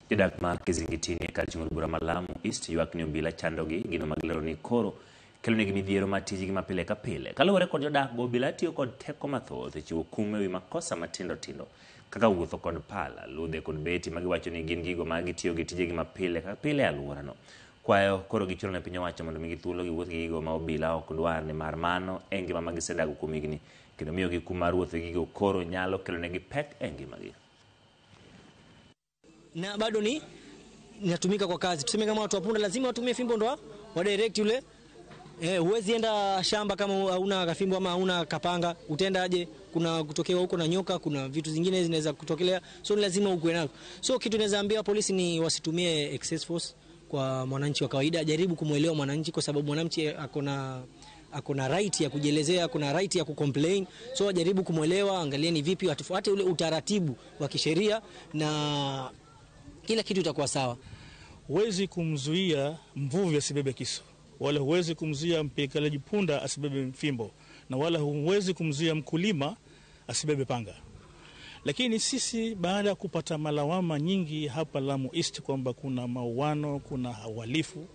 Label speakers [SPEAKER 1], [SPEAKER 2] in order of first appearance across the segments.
[SPEAKER 1] Jodak mar Kizingitini kar chung'o bura ma Lamu East ywak ni obila chandogi gino magilero ni koro kelo negi midhiero ma tijgi ma pile ka pile. Kaluwore kod jodak go, obila tiyo kod teko mathoth e chiwo kum ewi makosa matindo tindo kaka wuotho kod pala, ludhe kod beti magiwacho ni gin gigo ma gitiyo gi tijegi ma pile ka pile e alworano. Kwayo koro gichuno ne piny owacho mondo migi thuolo giwuoth gi gigo ma obila ok dwar, ni mar mano e ngima ma gisedago kuom higni kendo miyo gi kum mar wuotho gigo koro nyalo kelo negi pek e ngimagi.
[SPEAKER 2] Na bado ni inatumika kwa kazi. Tuseme kama watu wa punda lazima watumie fimbo ndo wa direct yule. Huwezi enda shamba kama hauna fimbo ama hauna kapanga. Utaenda aje? Kuna kutokea huko na nyoka, kuna vitu zingine zinaweza kutokelea. So ni lazima ukue nako. So kitu naweza ambia polisi ni wasitumie excess force kwa mwananchi wa kawaida. Jaribu kumuelewa mwananchi, kwa sababu mwananchi akona right ya kujielezea, akona right ya kucomplain. So jaribu kumuelewa, angalieni vipi watufuate ule utaratibu wa kisheria na kila kitu itakuwa sawa.
[SPEAKER 3] Huwezi kumzuia mvuvi asibebe kisu, wala huwezi kumzuia mpiganaji punda asibebe fimbo, na wala huwezi kumzuia mkulima asibebe panga. Lakini sisi baada ya kupata malawama nyingi hapa Lamu East kwamba kuna mauano, kuna uhalifu,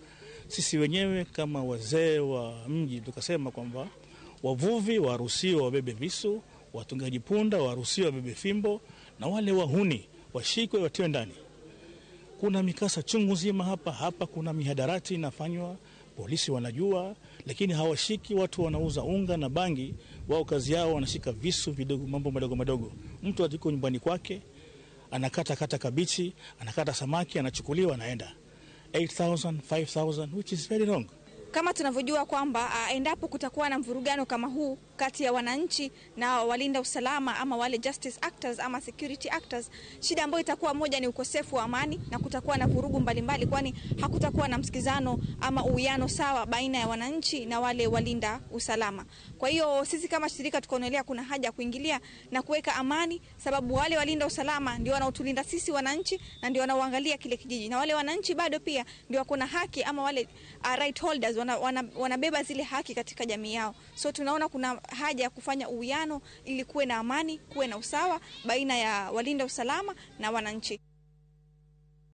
[SPEAKER 3] sisi wenyewe kama wazee wa mji tukasema kwamba wavuvi waruhusiwa wabebe visu, watungaji punda waruhusiwa wabebe fimbo, na wale wahuni washikwe watiwe ndani. Kuna mikasa chungu nzima hapa kuna mihadarati inafanywa, polisi wanajua, lakini hawashiki watu wanauza unga na bangi. Wao kazi yao wanashika visu vidogo, mambo madogo madogo. Mtu atiko nyumbani kwake anakata kabichi, anakata samaki, anachukuliwa anaenda 8,000 5,000, which is very wrong.
[SPEAKER 4] Kama tunavyojua kwamba endapo kutakuwa na mvurugano kama huu kati ya wananchi na walinda usalama ama wale justice actors ama security actors, shida ambayo itakuwa moja ni ukosefu wa amani na kutakuwa na vurugu mbalimbali, kwani hakutakuwa na msikizano ama uwiano sawa baina ya wananchi na wale walinda usalama. Kwa hiyo sisi kama shirika tukaonelea kuna haja kuingilia na kuweka amani, sababu wale walinda usalama ndio wanaotulinda sisi wananchi na ndio wanaoangalia kile kijiji, na wale wananchi bado pia ndio wako na haki ama wale right holders wanabeba zile haki katika jamii yao. So tunaona kuna haja ya kufanya uwiano ili kuwe na amani, kuwe na usawa baina ya walinda usalama na wananchi.